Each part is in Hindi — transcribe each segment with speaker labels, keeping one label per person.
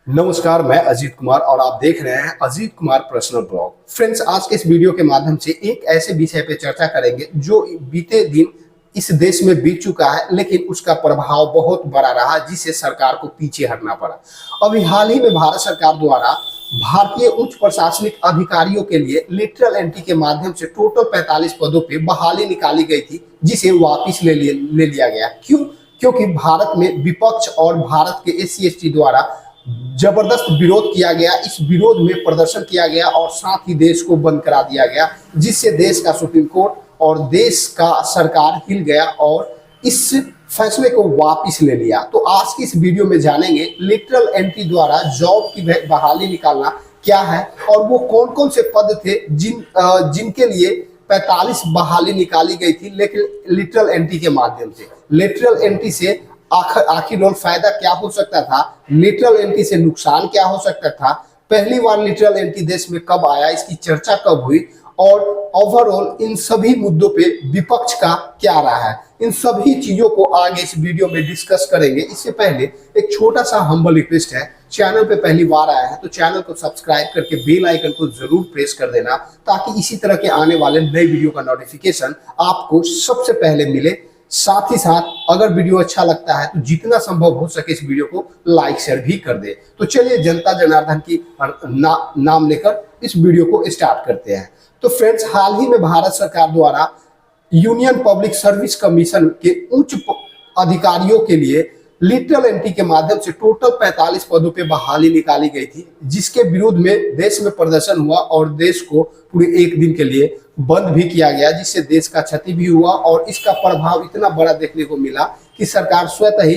Speaker 1: नमस्कार, मैं अजीत कुमार और आप देख रहे हैं Ajit Kumar personal blog. Friends, आज के इस वीडियो के माध्यम से एक ऐसे विषय पे चर्चा करेंगे जो बीते दिन इस देश में बीत चुका है, लेकिन उसका प्रभाव बहुत बड़ा रहा, जिससे सरकार को पीछे हटना पड़ा। अभी हाल ही में भारत सरकार द्वारा भारतीय उच्च प्रशासनिक अधिकारियों के लिए लेटरल एंट्री के माध्यम से टोटल 45 पदों पे बहाली निकाली गई थी, जिसे वापिस ले लिया गया। क्यों? क्योंकि भारत में विपक्ष और भारत के SC/ST द्वारा जबरदस्त विरोध किया गया। इस विरोध में प्रदर्शन किया गया और साथ ही देश को बंद करा दिया गया, जिससे देश का सुप्रीम कोर्ट और देश का सरकार हिल गया और इस फैसले को वापस ले लिया। तो आज की इस वीडियो में जानेंगे लेटरल एंट्री द्वारा जॉब की बहाली निकालना क्या है और वो कौन कौन से पद थे जिनके लिए 45 बहाली निकाली गई थी, लेकिन लेटरल एंट्री के माध्यम से। लेटरल एंट्री से आखिर और फायदा क्या हो सकता था, लेटरल एंट्री से नुकसान क्या हो सकता था, पहली बार लेटरल एंट्री देश में कब आया, इसकी चर्चा कब हुई और ओवरऑल इन सभी मुद्दों पे विपक्ष का क्या रहा है, इन सभी चीजों को आगे इस वीडियो में डिस्कस करेंगे। इससे पहले एक छोटा सा हम्बल रिक्वेस्ट है, चैनल पे पहली बार आया है तो चैनल को सब्सक्राइब करके बेल आइकन को जरूर प्रेस कर देना, ताकि इसी तरह के आने वाले नए वीडियो का नोटिफिकेशन आपको सबसे पहले मिले। साथ ही साथ अगर वीडियो अच्छा लगता है तो जितना संभव हो सके इस वीडियो को लाइक शेयर भी कर दे। तो चलिए जनता जनार्दन की नाम लेकर इस वीडियो को स्टार्ट करते हैं। तो फ्रेंड्स, हाल ही में भारत सरकार द्वारा यूनियन पब्लिक सर्विस कमीशन के उच्च अधिकारियों के लिए लेटरल एंट्री के माध्यम से टोटल 45 पदों पे बहाली निकाली गई थी, जिसके विरोध में देश में प्रदर्शन हुआ और देश को पूरे एक दिन के लिए बंद भी किया गया, जिससे देश का क्षति भी हुआ और इसका प्रभाव इतना बड़ा देखने को मिला कि सरकार स्वतः ही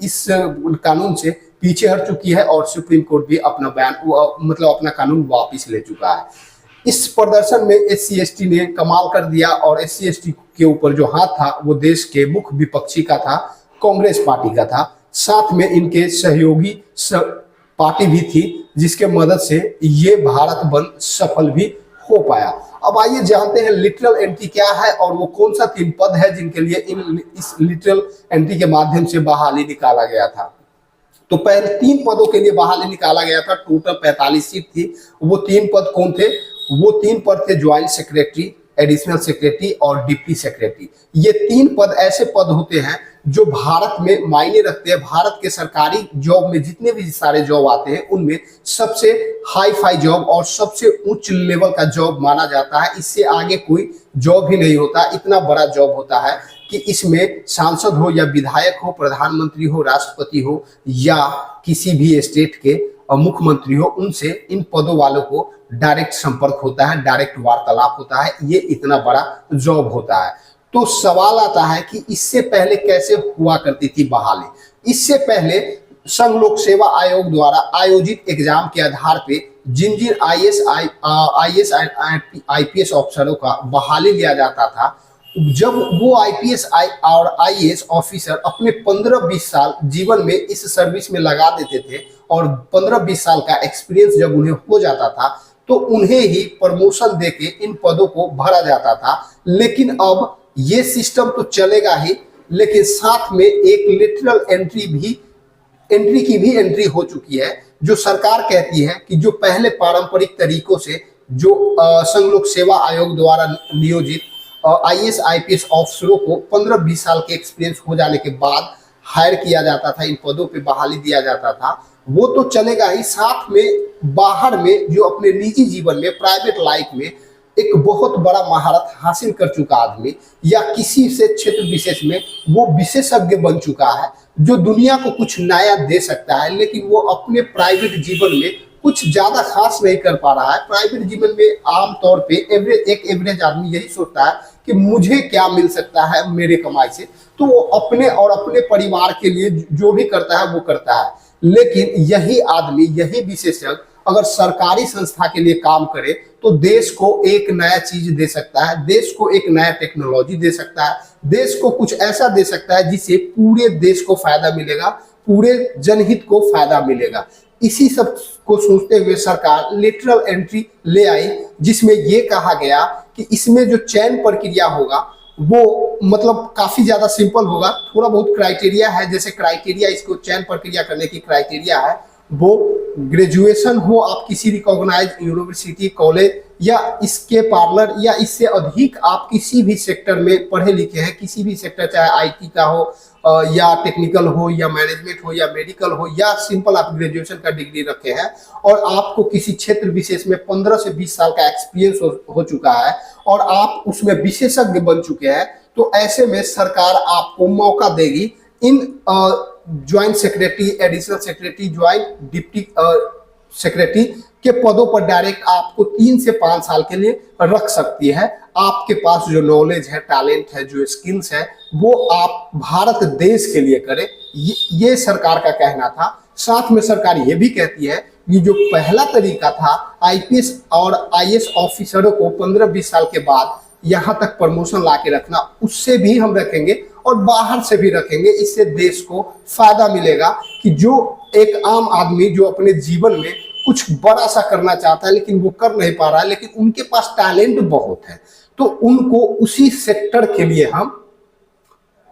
Speaker 1: इस कानून से पीछे हट चुकी है और सुप्रीम कोर्ट भी अपना अपना कानून वापिस ले चुका है। इस प्रदर्शन में SC/ST ने कमाल कर दिया और SC/ST के ऊपर जो हाथ था वो देश के मुख्य विपक्षी का था, कांग्रेस पार्टी का था। साथ में इनके सहयोगी पार्टी भी थी, जिसके मदद से ये भारत बंद सफल भी हो पाया। अब आइए जानते हैं लेटरल एंट्री क्या है और वो कौन सा 3 पद है जिनके लिए इस लेटरल एंट्री के माध्यम से बहाली निकाला गया था। तो पहले 3 पदों के लिए बहाली निकाला गया था, टोटल 45 सीट थी। वो 3 पद कौन थे? वो 3 पद थे ज्वाइंट सेक्रेटरी, एडिशनल सेक्रेटरी और डिप्टी सेक्रेटरी। ये 3 पद ऐसे पद होते हैं जो भारत में मायने रखते हैं। भारत के सरकारी जॉब में जितने भी सारे जॉब आते हैं उनमें सबसे हाई फाई जॉब और सबसे उच्च लेवल का जॉब माना जाता है। इससे आगे कोई जॉब ही नहीं होता। इतना बड़ा जॉब होता है कि इसमें सांसद हो या विधायक हो, प्रधानमंत्री हो, राष्ट्रपति हो या किसी भी स्टेट के मुख्यमंत्री हो, उनसे इन पदों वालों को डायरेक्ट संपर्क होता है, डायरेक्ट वार्तालाप होता है। ये इतना बड़ा जॉब होता है। तो सवाल आता है कि इससे पहले कैसे हुआ करती थी बहाली। इससे पहले संघ लोक सेवा आयोग द्वारा आयोजित एग्जाम के आधार पे जिन जिन IAS IPS अफसरों का बहाली लिया जाता था, जब वो IPS और IAS ऑफिसर अपने 15-20 साल जीवन में इस सर्विस में लगा देते थे और 15-20 साल का एक्सपीरियंस जब उन्हें हो जाता था तो उन्हें ही प्रमोशन देके इन पदों को भरा जाता था। लेकिन अब ये सिस्टम तो चलेगा ही, लेकिन साथ में एक लेटरल एंट्री की भी एंट्री हो चुकी है, जो सरकार कहती है कि जो पहले पारंपरिक तरीकों से जो संघ लोक सेवा आयोग द्वारा नियोजित IAS IPS अफसरों को 15-20 साल के एक्सपीरियंस हो जाने के बाद हायर किया जाता था, इन पदों पे बहाली दिया जाता था, वो तो चलेगा ही। साथ में बाहर में जो अपने निजी जीवन में, प्राइवेट लाइफ में एक बहुत बड़ा महारत हासिल कर चुका आदमी या किसी से क्षेत्र विशेष में वो विशेषज्ञ बन चुका है, जो दुनिया को कुछ नया दे सकता है, लेकिन वो अपने प्राइवेट जीवन में कुछ ज्यादा खास नहीं कर पा रहा है। प्राइवेट जीवन में आमतौर पे एक एवरेज आदमी यही सोचता है कि मुझे क्या मिल सकता है मेरे कमाई से, तो वो अपने और अपने परिवार के लिए जो भी करता है वो करता है। लेकिन यही आदमी, यही विशेषज्ञ अगर सरकारी संस्था के लिए काम करे तो देश को एक नया चीज दे सकता है, देश को एक नया टेक्नोलॉजी दे सकता है, देश को कुछ ऐसा दे सकता है जिससे पूरे देश को फायदा मिलेगा, पूरे जनहित को फायदा मिलेगा। इसी सब को सोचते हुए सरकार लेटरल एंट्री ले आई, जिसमें यह कहा गया कि इसमें जो चयन प्रक्रिया होगा वो मतलब काफी ज्यादा सिंपल होगा। थोड़ा बहुत क्राइटेरिया है, जैसे क्राइटेरिया, इसको चयन प्रक्रिया करने की क्राइटेरिया है वो ग्रेजुएशन हो आप किसी रिकॉग्नाइज यूनिवर्सिटी कॉलेज या इसके पार्लर या इससे अधिक आप किसी भी सेक्टर में पढ़े लिखे हैं, किसी भी सेक्टर चाहे आईटी का हो या टेक्निकल हो या मैनेजमेंट हो या मेडिकल हो या सिंपल आप ग्रेजुएशन का डिग्री रखे हैं और आपको किसी क्षेत्र विशेष में 15 से 20 साल का एक्सपीरियंस हो चुका है और आप उसमें विशेषज्ञ बन चुके हैं, तो ऐसे में सरकार आपको मौका देगी इन joint secretary, additional secretary, joint deputy secretary के पदों पर डायरेक्ट आपको 3 से 5 साल के लिए रख सकती है। आपके पास जो नॉलेज है, टैलेंट है, जो स्किल्स है, वो आप भारत देश के लिए करें, ये सरकार का कहना था। साथ में सरकार ये भी कहती है कि जो पहला तरीका था आईपीएस और आईएएस ऑफिसरों को 15-20 साल के बाद यहाँ तक प्रमोशन ला के रखना, उससे भी हम रखेंगे और बाहर से भी रखेंगे। इससे देश को फायदा मिलेगा कि जो एक आम आदमी जो अपने जीवन में कुछ बड़ा सा करना चाहता है लेकिन वो कर नहीं पा रहा है, लेकिन उनके पास टैलेंट बहुत है, तो उनको उसी सेक्टर के लिए हम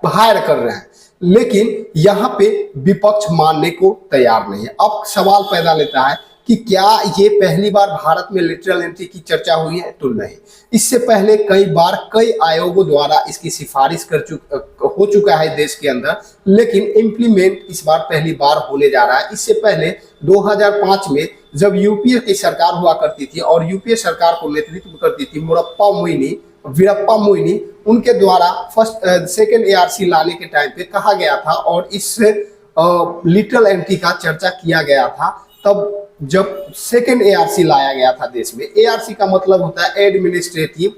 Speaker 1: हायर कर रहे हैं। लेकिन यहाँ पे विपक्ष मानने को तैयार नहीं है। अब सवाल पैदा लेता है कि क्या ये पहली बार भारत में लेटरल एंट्री की चर्चा हुई है? तो नहीं, इससे पहले कई बार कई आयोगों द्वारा इसकी सिफारिश हो चुका है देश के अंदर, लेकिन इम्प्लीमेंट इस बार पहली बार होने जा रहा है। इससे पहले 2005 में जब यूपीए की सरकार हुआ करती थी और यूपीए सरकार को नेतृत्व करती थी वीरप्पा मोइनी, उनके द्वारा सेकेंड एआरसी लाने के टाइम पे कहा गया था और इस लिटरल एंट्री का चर्चा किया गया था। तब जब सेकेंड एआरसी लाया गया था देश में, एआरसी का मतलब होता है एडमिनिस्ट्रेटिव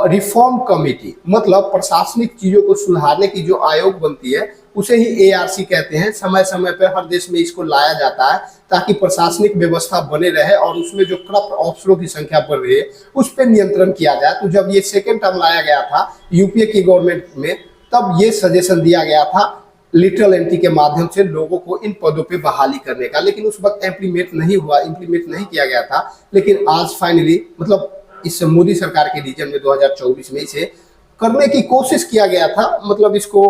Speaker 1: रिफॉर्म कमेटी, मतलब प्रशासनिक चीजों को सुधारने की जो आयोग बनती है उसे ही एआरसी कहते हैं। समय समय पर हर देश में इसको लाया जाता है ताकि प्रशासनिक व्यवस्था बने रहे और उसमें जो करप्ट अफसरों की संख्या बढ़ रही है उस पर नियंत्रण किया जाए। तो जब ये सेकेंड टर्म लाया गया था यूपीए की गवर्नमेंट में, तब ये सजेशन दिया गया था लिटरल एंट्री के माध्यम से लोगों को इन पदों पे बहाली करने का, लेकिन उस वक्त इम्प्लीमेंट नहीं किया गया था। लेकिन आज फाइनली मतलब इस मोदी सरकार के रीजन में 2024 में इसे करने की कोशिश किया गया था, मतलब इसको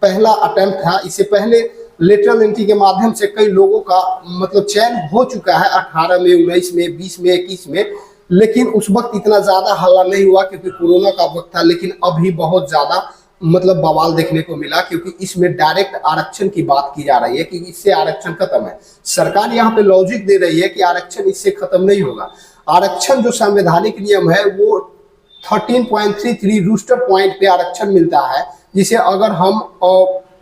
Speaker 1: पहला अटेम्प्ट था। इससे पहले लेटरल एंट्री के माध्यम से कई लोगों का मतलब चयन हो चुका है 18 में, 19 में, 20 में, 21 में, लेकिन उस वक्त इतना ज्यादा हल्ला नहीं हुआ क्योंकि कोरोना का वक्त था। लेकिन अभी बहुत ज्यादा मतलब बवाल देखने को मिला क्योंकि इसमें डायरेक्ट आरक्षण की बात की जा रही है कि इससे आरक्षण खत्म है। सरकार यहाँ पे लॉजिक दे रही है कि आरक्षण इससे खत्म नहीं होगा। आरक्षण जो संवैधानिक नियम है वो 13.33 रूस्टर पॉइंट पे आरक्षण मिलता है, जिसे अगर हम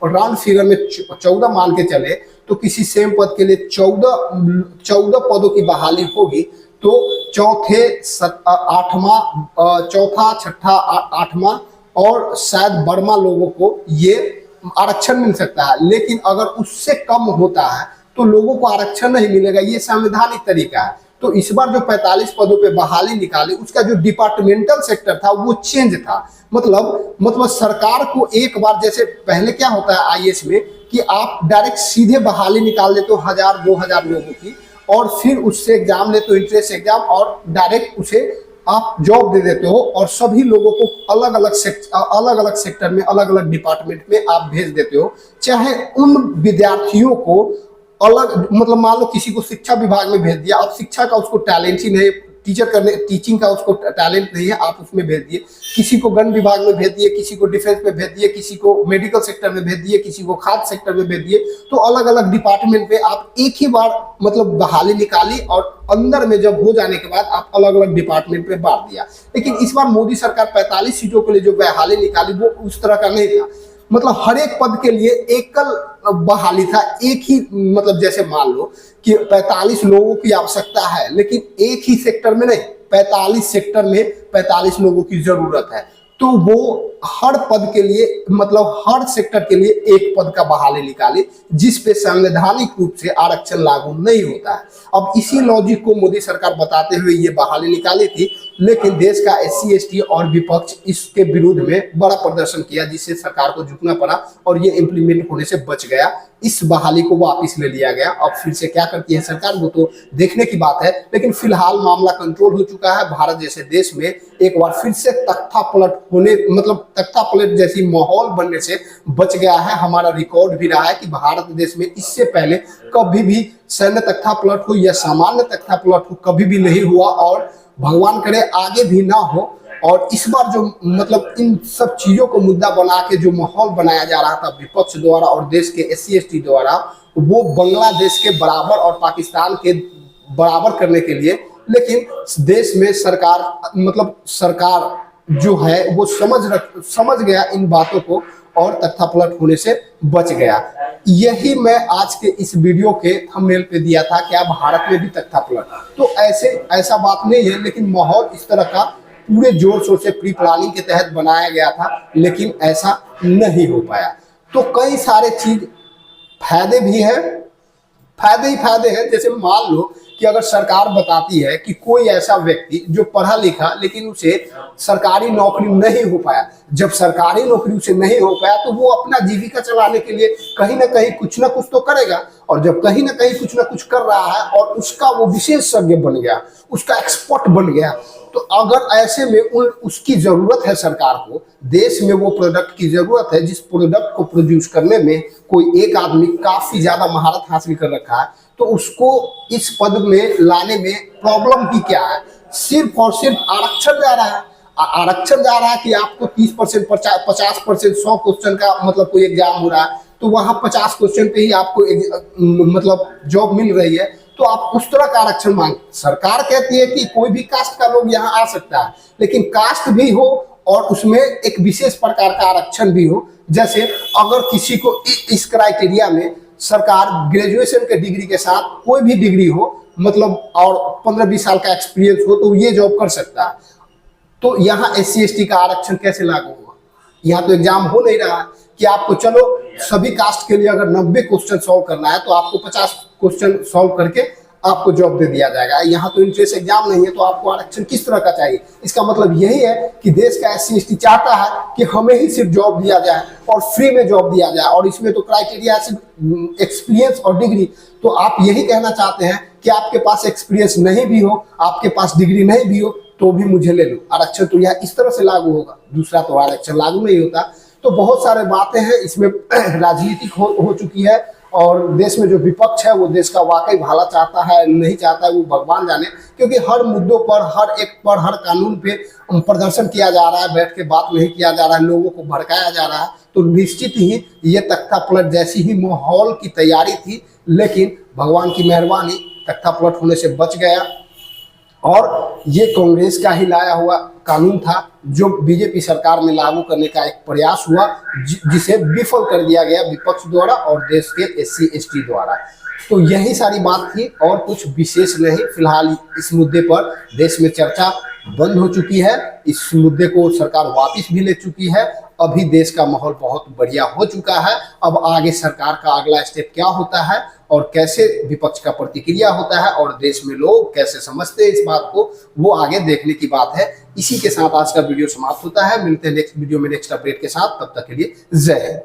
Speaker 1: राउंड फिगर में 14 मान के चले तो किसी सेम पद के लिए 14 पदों की बहाली होगी, तो चौथा, छठा, आठवां और शायद बर्मा लोगों को ये आरक्षण मिल सकता है। लेकिन अगर उससे कम होता है तो लोगों को आरक्षण नहीं मिलेगा। ये संवैधानिक तरीका है। तो इस बार जो 45 पदों पे बहाली निकाली, उसका जो डिपार्टमेंटल सेक्टर था वो चेंज था। मतलब सरकार को एक बार, जैसे पहले क्या होता है आईएएस में कि आप डायरेक्ट सीधे बहाली निकाल देते हो 1000-2000 लोगों की और फिर उससे एग्जाम लेते हो, इंट्रेंस एग्जाम, और डायरेक्ट उसे आप जॉब दे देते हो और सभी लोगों को अलग अलग सेक्टर में, अलग अलग डिपार्टमेंट में आप भेज देते हो। चाहे उन विद्यार्थियों को अलग, मतलब मान लो किसी को शिक्षा विभाग में भेज दिया, अब शिक्षा का उसको टैलेंट ही नहीं, टीचिंग का उसको टैलेंट नहीं है, आप उसमें भेज दिए। किसी को गन विभाग में भेज दिए, किसी को डिफेंस में भेज दिए, किसी को मेडिकल सेक्टर में भेज दिए, किसी को खाद्य सेक्टर में भेज दिए। तो अलग अलग डिपार्टमेंट में आप एक ही बार मतलब बहाली निकाली और अंदर में जब हो जाने के बाद आप अलग अलग डिपार्टमेंट में बांट दिया। लेकिन इस बार मोदी सरकार 45 सीटों के लिए जो बहाली निकाली वो उस तरह का नहीं था। मतलब हर एक पद के लिए एकल बहाली था, एक ही, मतलब जैसे मान लो कि 45 लोगों की आवश्यकता है लेकिन एक ही सेक्टर में नहीं, 45 सेक्टर में 45 लोगों की जरूरत है, तो वो हर पद के लिए, मतलब हर सेक्टर के लिए एक पद का बहाली निकाले जिस पे संवैधानिक रूप से आरक्षण लागू नहीं होता है। अब इसी लॉजिक को मोदी सरकार बताते हुए ये बहाली निकाली थी। लेकिन देश का SC ST और विपक्ष इसके विरुद्ध में बड़ा प्रदर्शन किया, जिससे सरकार को झुकना पड़ा और ये इम्प्लीमेंट होने से बच गया। इस बहाली को वापस ले लिया गया। अब फिर से क्या करती है सरकार वो तो देखने की बात है, लेकिन फिलहाल मामला कंट्रोल हो चुका है। भारत जैसे देश में एक बार फिर से तख्ता पलट होने मतलब तख्ता पलट जैसी माहौल बनने से बच गया है। हमारा रिकॉर्ड भी रहा है कि भारत देश में इससे पहले कभी भी सैन्य तख्ता पलट हो या सामान्य तख्ता पलट हो कभी भी नहीं हुआ, और भगवान करे आगे भी ना हो। और इस बार जो मतलब इन सब चीजों को मुद्दा बना के जो माहौल बनाया जा रहा था विपक्ष द्वारा और देश के SC ST द्वारा, वो बांग्लादेश के बराबर और पाकिस्तान के बराबर करने के लिए, लेकिन देश में सरकार जो है वो समझ गया इन बातों को और तख्ता पलट होने से बच गया। यही मैं आज के इस वीडियो के थंबनेल पे दिया था, क्या भारत में भी तख्ता पलट? तो ऐसा बात नहीं है, लेकिन माहौल इस तरह का पूरे जोर शोर से प्री प्लानिंग के तहत बनाया गया था, लेकिन ऐसा नहीं हो पाया। तो कई सारे चीज फायदे भी है, फायदे ही फायदे हैं। जैसे मान लो कि अगर सरकार बताती है कि कोई ऐसा व्यक्ति जो पढ़ा लिखा लेकिन उसे सरकारी नौकरी नहीं हो पाया, जब सरकारी नौकरी उसे नहीं हो पाया तो वो अपना जीविका चलाने के लिए कहीं ना कहीं कुछ ना कुछ तो करेगा, और जब कहीं ना कहीं कुछ ना कुछ कर रहा है और उसका वो विशेषज्ञ बन गया, उसका एक्सपर्ट बन गया, तो अगर ऐसे में उसकी जरूरत है सरकार को, देश में वो प्रोडक्ट की जरूरत है जिस प्रोडक्ट को प्रोड्यूस करने में कोई एक आदमी काफी ज्यादा महारत हासिल कर रखा है, तो उसको इस पद में लाने में प्रॉब्लम ही क्या है? सिर्फ और सिर्फ आरक्षण जा रहा है। आरक्षण जा रहा है कि आपको 30%, 50%, 100 क्वेश्चन का मतलब कोई एग्जाम हो रहा है तो वहां 50 क्वेश्चन पे ही आपको मतलब जॉब मिल रही है, तो आप उस तरह का आरक्षण मांग। सरकार कहती है कि कोई भी कास्ट का लोग यहाँ आ सकता है, लेकिन कास्ट भी हो और उसमें एक विशेष प्रकार का आरक्षण भी हो। जैसे अगर किसी को इस क्राइटेरिया में सरकार ग्रेजुएशन के डिग्री के साथ कोई भी डिग्री हो मतलब और 15-20 साल का एक्सपीरियंस हो तो ये जॉब कर सकता है। तो यहाँ SC ST का आरक्षण कैसे लागू होगा? यहाँ तो एग्जाम हो नहीं रहा है कि आपको चलो सभी कास्ट के लिए अगर 90 क्वेश्चन सॉल्व करना है तो आपको 50 क्वेश्चन सॉल्व करके आपको जॉब दे दिया जाएगा। यहाँ तो इंट्रेंस एग्जाम नहीं है, तो आपको आरक्षण किस तरह का चाहिए? इसका मतलब यही है कि देश का SC ST चाहता है कि हमें ही सिर्फ जॉब दिया जाए और फ्री में जॉब दिया जाए, और इसमें तो क्राइटेरिया है सिर्फ एक्सपीरियंस और डिग्री। तो आप यही कहना चाहते हैं कि आपके पास एक्सपीरियंस नहीं भी हो, आपके पास डिग्री नहीं भी हो, तो भी मुझे ले लो। आरक्षण तो यह इस तरह से लागू होगा, दूसरा तो आरक्षण लागू नहीं होता। तो बहुत सारे बातें हैं इसमें राजनीतिक हो चुकी है, और देश में जो विपक्ष है वो देश का वाकई भला चाहता है नहीं चाहता है वो भगवान जाने, क्योंकि हर मुद्दों पर हर कानून पे प्रदर्शन किया जा रहा है, बैठ के बात नहीं किया जा रहा है, लोगों को भड़काया जा रहा है। तो निश्चित ही ये तख्ता पलट जैसी ही माहौल की तैयारी थी, लेकिन भगवान की मेहरबानी तख्ता पलट होने से बच गया। और ये कांग्रेस का ही लाया हुआ कानून था जो बीजेपी सरकार में लागू करने का एक प्रयास हुआ, जिसे विफल कर दिया गया विपक्ष द्वारा और देश के SC ST द्वारा। तो यही सारी बात थी और कुछ विशेष नहीं। फिलहाल इस मुद्दे पर देश में चर्चा बंद हो चुकी है, इस मुद्दे को सरकार वापस भी ले चुकी है। अभी देश का माहौल बहुत बढ़िया हो चुका है। अब आगे सरकार का अगला स्टेप क्या होता है और कैसे विपक्ष का प्रतिक्रिया होता है और देश में लोग कैसे समझते हैं इस बात को, वो आगे देखने की बात है। इसी के साथ आज का वीडियो समाप्त होता है। मिलते हैं नेक्स्ट वीडियो में नेक्स्ट अपडेट के साथ, तब तक के लिए जय हिंद।